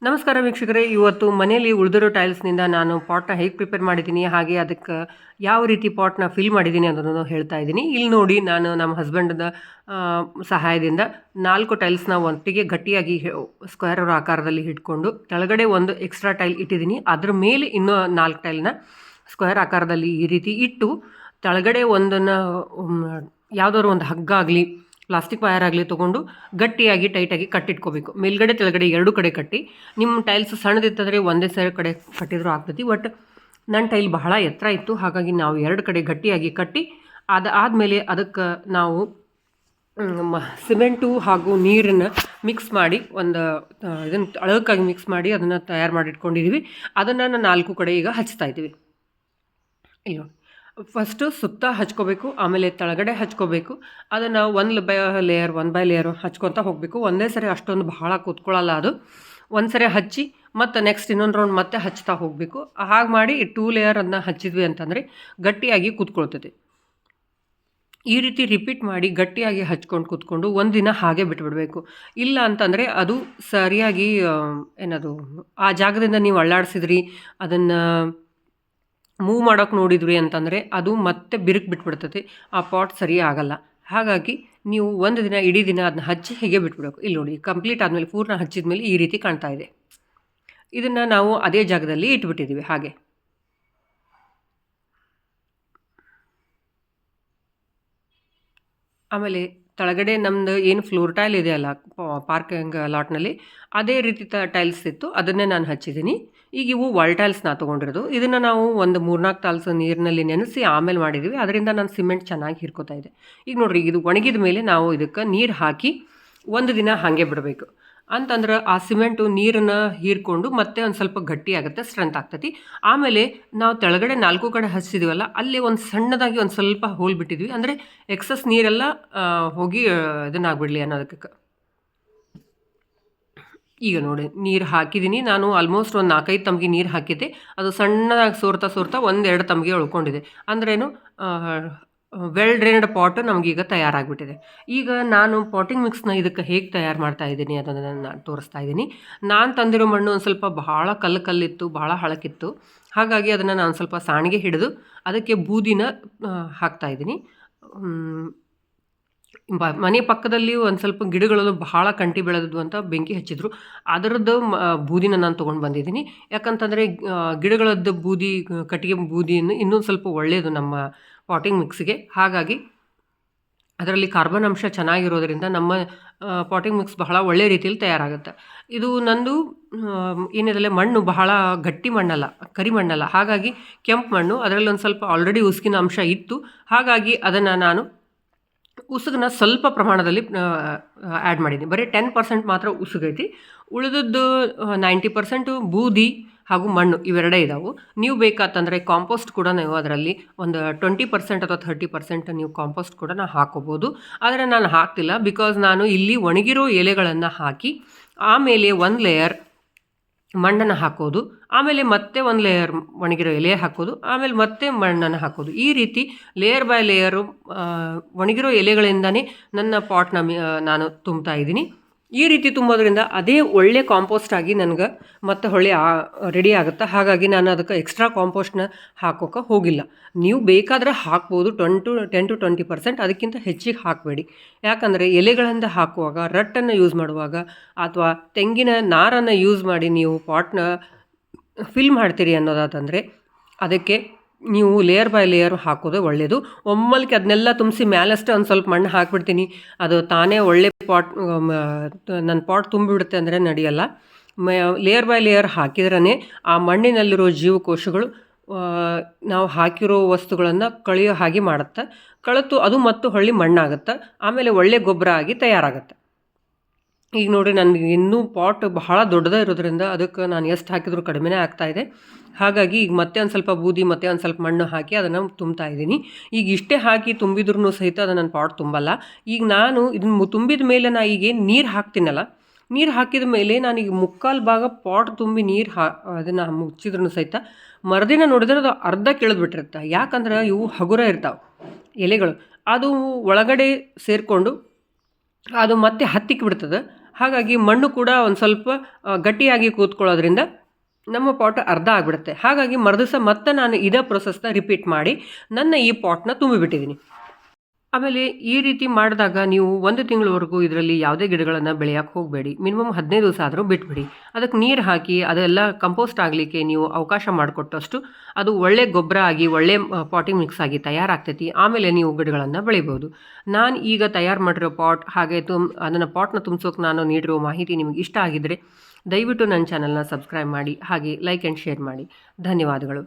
ನಮಸ್ಕಾರ ವೀಕ್ಷಕರೇ, ಇವತ್ತು ಮನೆಯಲ್ಲಿ ಉಳಿದಿರೋ ಟೈಲ್ಸ್ನಿಂದ ನಾನು ಪಾಟ್ನ ಹೇಗೆ ಪ್ರಿಪೇರ್ ಮಾಡಿದ್ದೀನಿ, ಹಾಗೆ ಅದಕ್ಕೆ ಯಾವ ರೀತಿ ಪಾಟ್ನ ಫಿಲ್ ಮಾಡಿದ್ದೀನಿ ಅನ್ನೋದನ್ನು ಹೇಳ್ತಾ ಇದ್ದೀನಿ. ಇಲ್ಲಿ ನೋಡಿ, ನಾನು ನಮ್ಮ ಹಸ್ಬೆಂಡ್ದ ಸಹಾಯದಿಂದ 4 ಟೈಲ್ಸ್ನ ಒಟ್ಟಿಗೆ ಗಟ್ಟಿಯಾಗಿ ಸ್ಕ್ವೇರ್ ಆಕಾರದಲ್ಲಿ ಇಟ್ಕೊಂಡು ಕೆಳಗಡೆ ಒಂದು ಎಕ್ಸ್ಟ್ರಾ ಟೈಲ್ ಇಟ್ಟಿದ್ದೀನಿ. ಅದ್ರ ಮೇಲೆ ಇನ್ನೂ 4 ಟೈಲ್ನ ಸ್ಕ್ವೇರ್ ಆಕಾರದಲ್ಲಿ ಈ ರೀತಿ ಇಟ್ಟು ಕೆಳಗಡೆ ಒಂದನ್ನು ಯಾವುದಾದ್ರು ಒಂದು ಹಗ್ಗ ಆಗಲಿ ಪ್ಲಾಸ್ಟಿಕ್ ವೈರ್ ಆಗಲಿ ತೊಗೊಂಡು ಗಟ್ಟಿಯಾಗಿ ಟೈಟಾಗಿ ಕಟ್ಟಿಟ್ಕೋಬೇಕು. ಮೇಲ್ಗಡೆ ತೆಳಗಡೆ 2 ಕಡೆ ಕಟ್ಟಿ. ನಿಮ್ಮ ಟೈಲ್ಸ್ ಸಣ್ಣದಿತ್ತಂದರೆ ಒಂದೇ ಸೈಡ್ ಕಡೆ ಕಟ್ಟಿದ್ರೂ ಆಗ್ತೈತಿ. ಬಟ್ ನನ್ನ ಟೈಲ್ ಬಹಳ ಎತ್ತರ ಇತ್ತು, ಹಾಗಾಗಿ ನಾವು 2 ಕಡೆ ಗಟ್ಟಿಯಾಗಿ ಕಟ್ಟಿ ಆದಮೇಲೆ ಅದಕ್ಕೆ ನಾವು ಸಿಮೆಂಟು ಹಾಗೂ ನೀರನ್ನು ಮಿಕ್ಸ್ ಮಾಡಿ ಇದನ್ನು ಅಳಕಾಗಿ ಮಿಕ್ಸ್ ಮಾಡಿ ಅದನ್ನು ತಯಾರು ಮಾಡಿಟ್ಕೊಂಡಿದ್ದೀವಿ. ಅದನ್ನು 4 ಕಡೆ ಈಗ ಹಚ್ತಾ ಇದ್ದೀವಿ. ಇಲ್ಲ, ಫಸ್ಟು ಸುತ್ತ ಹಚ್ಕೋಬೇಕು, ಆಮೇಲೆ ಕೆಳಗಡೆ ಹಚ್ಕೋಬೇಕು. ಅದನ್ನು ಒನ್ ಬೈ ಲೇಯರ್ ಹಚ್ಕೊತಾ ಹೋಗಬೇಕು. ಒಂದೇ ಸರಿ ಅಷ್ಟೊಂದು ಬಹಳ ಕೂತ್ಕೊಳ್ಳಲ್ಲ ಅದು. ಒಂದು ಸರಿ ಹಚ್ಚಿ ಮತ್ತು ನೆಕ್ಸ್ಟ್ ಇನ್ನೊಂದು ರೌಂಡ್ ಮತ್ತೆ ಹಚ್ತಾ ಹೋಗಬೇಕು. ಹಾಗೆ ಮಾಡಿ 2 ಲೇಯರ್ ಅದನ್ನ ಹಚ್ಚಿದ್ವಿ ಅಂತಂದರೆ ಗಟ್ಟಿಯಾಗಿ ಕೂತ್ಕೊಳ್ತೈತಿ. ಈ ರೀತಿ ರಿಪೀಟ್ ಮಾಡಿ ಗಟ್ಟಿಯಾಗಿ ಹಚ್ಕೊಂಡು ಕೂತ್ಕೊಂಡು ಒಂದಿನ ಹಾಗೆ ಬಿಟ್ಬಿಡಬೇಕು. ಇಲ್ಲ ಅಂತಂದರೆ ಅದು ಸರಿಯಾಗಿ ಏನದು ಆ ಜಾಗದಿಂದ ನೀವು ಅಳ್ಳಾಡಿಸಿದ್ರಿ, ಅದನ್ನು ಮೂವ್ ಮಾಡೋಕೆ ನೋಡಿದ್ರಿ ಅಂತಂದರೆ ಅದು ಮತ್ತೆ ಬಿರುಕು ಬಿಟ್ಬಿಡ್ತೈತಿ. ಆ ಪಾಟ್ ಸರಿ ಆಗಲ್ಲ. ಹಾಗಾಗಿ ನೀವು ಒಂದು ದಿನ ಇಡೀ ದಿನ ಅದನ್ನ ಹಚ್ಚಿ ಹೇಗೆ ಬಿಟ್ಬಿಡಬೇಕು. ಇಲ್ಲಿ ನೋಡಿ, ಕಂಪ್ಲೀಟ್ ಆದಮೇಲೆ ಪೂರ್ಣ ಹಚ್ಚಿದ ಮೇಲೆ ಈ ರೀತಿ ಕಾಣ್ತಾ ಇದೆ. ಇದನ್ನು ನಾವು ಅದೇ ಜಾಗದಲ್ಲಿ ಇಟ್ಬಿಟ್ಟಿದ್ದೀವಿ. ಹಾಗೆ ಆಮೇಲೆ ಕೆಳಗಡೆ ನಮ್ಮದು ಏನು ಫ್ಲೋರ್ ಟೈಲ್ ಇದೆಯಲ್ಲ ಪಾರ್ಕಿಂಗ್ ಲಾಟ್ನಲ್ಲಿ, ಅದೇ ರೀತಿ ಟೈಲ್ಸ್ ಇತ್ತು, ಅದನ್ನೇ ನಾನು ಹಚ್ಚಿದ್ದೀನಿ. ಈಗ ಇವು ವಾಲ್ ಟೈಲ್ಸ್ ನಾ ತೊಗೊಂಡಿರೋದು. ಇದನ್ನು ನಾವು ಒಂದು 3-4 ಟೈಲ್ಸ್ ನೀರಿನಲ್ಲಿ ನೆನೆಸಿ ಆಮೇಲೆ ಮಾಡಿದ್ದೀವಿ. ಅದರಿಂದ ನಾನು ಸಿಮೆಂಟ್ ಚೆನ್ನಾಗಿ ಹಿರ್ಕೋತಾ ಇದೆ. ಈಗ ನೋಡಿರಿ, ಇದು ಒಣಗಿದ ಮೇಲೆ ನಾವು ಇದಕ್ಕೆ ನೀರು ಹಾಕಿ ಒಂದು ದಿನ ಹಾಗೆ ಬಿಡಬೇಕು. ಅಂತಂದ್ರೆ ಆ ಸಿಮೆಂಟು ನೀರನ್ನು ಹೀರ್ಕೊಂಡು ಮತ್ತೆ ಒಂದು ಸ್ವಲ್ಪ ಗಟ್ಟಿ ಆಗುತ್ತೆ, ಸ್ಟ್ರೆಂತ್ ಆಗ್ತೈತಿ. ಆಮೇಲೆ ನಾವು ಕೆಳಗಡೆ 4 ಕಡೆ ಹಚ್ಚಿದ್ದೀವಲ್ಲ, ಅಲ್ಲಿ ಒಂದು ಸಣ್ಣದಾಗಿ ಒಂದು ಸ್ವಲ್ಪ ಹೋಲ್ ಬಿಟ್ಟಿದ್ವಿ, ಅಂದರೆ ಎಕ್ಸಸ್ ನೀರೆಲ್ಲ ಹೋಗಿ ಇದನ್ನಾಗ್ಬಿಡಲಿ ಅನ್ನೋದಕ್ಕೆ. ಈಗ ನೋಡಿ, ನೀರು ಹಾಕಿದ್ದೀನಿ ನಾನು. ಆಲ್ಮೋಸ್ಟ್ ಒಂದು 4-5 ತಮ್ಗೆ ನೀರು ಹಾಕಿದ್ದೆ. ಅದು ಸಣ್ಣದಾಗಿ ಸೋರ್ತಾ 1-2 ತಮ್ಗೆ ಉಳ್ಕೊಂಡಿದೆ. ಅಂದ್ರೇನು, ವೆಲ್ ಡ್ರೈನ್ಡ್ ಪಾಟ್ ನಮಗೀಗ ತಯಾರಾಗಿಬಿಟ್ಟಿದೆ. ಈಗ ನಾನು ಪಾಟಿಂಗ್ ಮಿಕ್ಸ್ನ ಇದಕ್ಕೆ ಹೇಗೆ ತಯಾರು ಮಾಡ್ತಾ ಇದ್ದೀನಿ ಅದನ್ನು ನಾನು ತೋರಿಸ್ತಾ ಇದ್ದೀನಿ. ನಾನು ತಂದಿರೋ ಮಣ್ಣು ಒಂದು ಸ್ವಲ್ಪ ಬಹಳ ಕಲ್ಲಿತ್ತು, ಬಹಳ ಹಳಕಿತ್ತು. ಹಾಗಾಗಿ ಅದನ್ನು ನಾನು ಸ್ವಲ್ಪ ಸಾಣಿಗೆ ಹಿಡಿದು ಅದಕ್ಕೆ ಬೂದಿನ ಹಾಕ್ತಾಯಿದ್ದೀನಿ. ಮನೆ ಪಕ್ಕದಲ್ಲಿ ಒಂದು ಸ್ವಲ್ಪ ಗಿಡಗಳಲ್ಲೂ ಬಹಳ ಕಂಟಿ ಬೆಳೆದದ್ದು ಅಂತ ಬೆಂಕಿ ಹಚ್ಚಿದ್ರು. ಅದರದ್ದು ಬೂದಿನ ನಾನು ತೊಗೊಂಡು ಬಂದಿದ್ದೀನಿ. ಯಾಕಂತಂದರೆ ಗಿಡಗಳದ್ದು ಬೂದಿ, ಕಟ್ಟಿಗೆ ಬೂದಿಯನ್ನು ಇನ್ನೊಂದು ಸ್ವಲ್ಪ ಒಳ್ಳೆಯದು ನಮ್ಮ ಪಾಟಿಂಗ್ ಮಿಕ್ಸ್ಗೆ. ಹಾಗಾಗಿ ಅದರಲ್ಲಿ ಕಾರ್ಬನ್ ಅಂಶ ಚೆನ್ನಾಗಿರೋದರಿಂದ ನಮ್ಮ ಪಾಟಿಂಗ್ ಮಿಕ್ಸ್ ಬಹಳ ಒಳ್ಳೆ ರೀತಿಯಲ್ಲಿ ತಯಾರಾಗುತ್ತೆ. ಇದು ನಂದು ಏನಿದೆ ಮಣ್ಣು ಬಹಳ ಗಟ್ಟಿ ಮಣ್ಣಲ್ಲ, ಕರಿ ಮಣ್ಣಲ್ಲ, ಹಾಗಾಗಿ ಕೆಂಪು ಮಣ್ಣು. ಅದರಲ್ಲಿ ಒಂದು ಸ್ವಲ್ಪ ಆಲ್ರೆಡಿ ಉಸುಕಿನ ಅಂಶ ಇತ್ತು. ಹಾಗಾಗಿ ಅದನ್ನು ನಾನು ಉಸುಗನ್ನ ಸ್ವಲ್ಪ ಪ್ರಮಾಣದಲ್ಲಿ ಆ್ಯಡ್ ಮಾಡಿದ್ದೀನಿ. ಬರೀ 10% ಮಾತ್ರ ಉಸುಗೈತಿ. ಉಳಿದದ್ದು 90% ಬೂದಿ ಹಾಗೂ ಮಣ್ಣು ಇವೆರಡೇ ಇದ್ದಾವೆ. ನೀವು ಬೇಕಾತಂದರೆ ಕಾಂಪೋಸ್ಟ್ ಕೂಡ ನೀವು ಅದರಲ್ಲಿ ಒಂದು 20% ಅಥವಾ 30% ನೀವು ಕಾಂಪೋಸ್ಟ್ ಕೂಡ ಹಾಕೋಬೋದು. ಆದರೆ ನಾನು ಹಾಕ್ತಿಲ್ಲ, ಬಿಕಾಸ್ ನಾನು ಇಲ್ಲಿ ಒಣಗಿರೋ ಎಲೆಗಳನ್ನು ಹಾಕಿ ಆಮೇಲೆ 1 ಲೇಯರ್ ಮಣ್ಣನ್ನು ಹಾಕೋದು, ಆಮೇಲೆ ಮತ್ತೆ 1 ಲೇಯರ್ ಒಣಗಿರೋ ಎಲೆ ಹಾಕೋದು, ಆಮೇಲೆ ಮತ್ತೆ ಮಣ್ಣನ್ನು ಹಾಕೋದು. ಈ ರೀತಿ ಲೇಯರ್ ಬೈ ಲೇಯರು ಒಣಗಿರೋ ಎಲೆಗಳಿಂದನೇ ನನ್ನ ಪಾಟ್ನ ನಾನು ತುಂಬ್ತಾ ಇದ್ದೀನಿ. ಈ ರೀತಿ ತುಂಬೋದ್ರಿಂದ ಅದೇ ಒಳ್ಳೆ ಕಾಂಪೋಸ್ಟ್ ಆಗಿ ನನಗೆ ಮತ್ತೆ ಹೊಳ್ಳಿ ರೆಡಿ ಆಗುತ್ತೆ. ಹಾಗಾಗಿ ನಾನು ಅದಕ್ಕೆ ಎಕ್ಸ್ಟ್ರಾ ಕಾಂಪೋಸ್ಟ್ನ ಹಾಕೋಕೆ ಹೋಗಿಲ್ಲ. ನೀವು ಬೇಕಾದರೆ ಹಾಕ್ಬೋದು 10 to 20%, ಅದಕ್ಕಿಂತ ಹೆಚ್ಚಿಗೆ ಹಾಕಬೇಡಿ. ಯಾಕಂದರೆ ಎಲೆಗಳಿಂದ ಹಾಕುವಾಗ, ರಟ್ಟನ್ನು ಯೂಸ್ ಮಾಡುವಾಗ ಅಥವಾ ತೆಂಗಿನ ನಾರನ್ನು ಯೂಸ್ ಮಾಡಿ ನೀವು ಪಾಟ್ನ ಫಿಲ್ ಮಾಡ್ತೀರಿ ಅನ್ನೋದಾದಂದರೆ ಅದಕ್ಕೆ ನೀವು ಲೇಯರ್ ಬೈ ಲೇಯರ್ ಹಾಕೋದು ಒಳ್ಳೆಯದು. ಒಮ್ಮಲ್ಕೆ ಅದನ್ನೆಲ್ಲ ತುಂಬಿಸಿ ಮೇಲಷ್ಟೇ ಒಂದು ಸ್ವಲ್ಪ ಮಣ್ಣು ಹಾಕಿಬಿಡ್ತೀನಿ, ಅದು ತಾನೇ ಒಳ್ಳೆ ನನ್ನ ಪಾಟ್ ತುಂಬಿಬಿಡುತ್ತೆ ಅಂದರೆ ನಡೆಯಲ್ಲ. ಲೇಯರ್ ಬೈ ಲೇಯರ್ ಹಾಕಿದ್ರೇ ಆ ಮಣ್ಣಿನಲ್ಲಿರೋ ಜೀವಕೋಶಗಳು ನಾವು ಹಾಕಿರೋ ವಸ್ತುಗಳನ್ನು ಕಳೆಯೋ ಹಾಗೆ ಮಾಡುತ್ತೆ. ಕಳೆತು ಅದು ಮತ್ತು ಹೊಳ್ಳಿ ಮಣ್ಣಾಗುತ್ತೆ, ಆಮೇಲೆ ಒಳ್ಳೆ ಗೊಬ್ಬರ ಆಗಿ ತಯಾರಾಗುತ್ತೆ. ಈಗ ನೋಡಿ, ನನಗೆ ಇನ್ನೂ ಪಾಟ್ ಬಹಳ ದೊಡ್ಡದೇ ಇರೋದ್ರಿಂದ ಅದಕ್ಕೆ ನಾನು ಎಷ್ಟು ಹಾಕಿದರೂ ಕಡಿಮೆನೇ ಆಗ್ತಾಯಿದೆ. ಹಾಗಾಗಿ ಈಗ ಮತ್ತೆ ಒಂದು ಸ್ವಲ್ಪ ಬೂದಿ ಮತ್ತೆ ಒಂದು ಸ್ವಲ್ಪ ಮಣ್ಣು ಹಾಕಿ ಅದನ್ನು ತುಂಬ್ತಾ ಇದ್ದೀನಿ. ಈಗ ಇಷ್ಟೇ ಹಾಕಿ ತುಂಬಿದ್ರೂ ಸಹಿತ ಅದು ನನ್ನ ಪಾಟ್ ತುಂಬಲ್ಲ. ಈಗ ನಾನು ಇದನ್ನು ತುಂಬಿದ ಮೇಲೆ ನಾನು ಈಗೇನು ನೀರು ಹಾಕ್ತೀನಲ್ಲ, ನೀರು ಹಾಕಿದ ಮೇಲೆ ನಾನೀಗ 3/4 ಭಾಗ ಪಾಟ್ ತುಂಬಿ ನೀರು ಅದನ್ನು ಮುಚ್ಚಿದ್ರೂ ಸಹಿತ ಮರುದಿನ ನೋಡಿದ್ರೆ ಅದು ಅರ್ಧ ಕೆಳೆದ್ಬಿಟ್ಟಿರುತ್ತೆ. ಯಾಕಂದ್ರೆ ಇವು ಹಗುರ ಇರ್ತಾವೆ ಎಲೆಗಳು, ಅದು ಒಳಗಡೆ ಸೇರಿಕೊಂಡು ಅದು ಮತ್ತೆ ಹತ್ತಿಕ್ಕೆ ಬಿಡ್ತದೆ. ಹಾಗಾಗಿ ಮಣ್ಣು ಕೂಡ ಒಂದು ಸ್ವಲ್ಪ ಗಟ್ಟಿಯಾಗಿ ಕೂತ್ಕೊಳ್ಳೋದ್ರಿಂದ ನಮ್ಮ ಪಾಟ್ ಅರ್ಧ ಆಗಿಬಿಡುತ್ತೆ. ಹಾಗಾಗಿ ಮರುದಿವಸ ಮತ್ತೆ ನಾನು ಇದೇ ಪ್ರೊಸೆಸ್ನ ರಿಪೀಟ್ ಮಾಡಿ ನನ್ನ ಈ ಪಾಟ್ನ ತುಂಬಿಬಿಟ್ಟಿದ್ದೀನಿ. ಆಮೇಲೆ ಈ ರೀತಿ ಮಾಡಿದಾಗ ನೀವು 1 ತಿಂಗಳವರೆಗೂ ಇದರಲ್ಲಿ ಯಾವುದೇ ಗಿಡಗಳನ್ನು ಬೆಳೆಯೋಕ್ಕೆ ಹೋಗಬೇಡಿ. ಮಿನಿಮಮ್ 15 ದಿವಸ ಆದರೂ ಬಿಟ್ಬಿಡಿ. ಅದಕ್ಕೆ ನೀರು ಹಾಕಿ ಅದೆಲ್ಲ ಕಂಪೋಸ್ಟ್ ಆಗಲಿಕ್ಕೆ ನೀವು ಅವಕಾಶ ಮಾಡಿಕೊಟ್ಟಷ್ಟು ಅದು ಒಳ್ಳೆ ಗೊಬ್ಬರ ಆಗಿ ಒಳ್ಳೆ ಪಾಟಿಂಗ್ ಮಿಕ್ಸ್ ಆಗಿ ತಯಾರಾಗ್ತೈತಿ. ಆಮೇಲೆ ನೀವು ಗಿಡಗಳನ್ನು ಬೆಳಿಬೋದು. ನಾನು ಈಗ ತಯಾರು ಮಾಡಿರೋ ಪಾಟ್ ಹಾಗೆ ಅದನ್ನು ಪಾಟ್ನ ತುಂಬಿಸೋಕೆ ನಾನು ನೀಡಿರೋ ಮಾಹಿತಿ ನಿಮಗೆ ಇಷ್ಟ ಆಗಿದ್ದರೆ ದಯವಿಟ್ಟು ನನ್ನ ಚಾನಲ್ನ ಸಬ್ಸ್ಕ್ರೈಬ್ ಮಾಡಿ, ಹಾಗೆ ಲೈಕ್ ಆ್ಯಂಡ್ ಶೇರ್ ಮಾಡಿ. ಧನ್ಯವಾದಗಳು.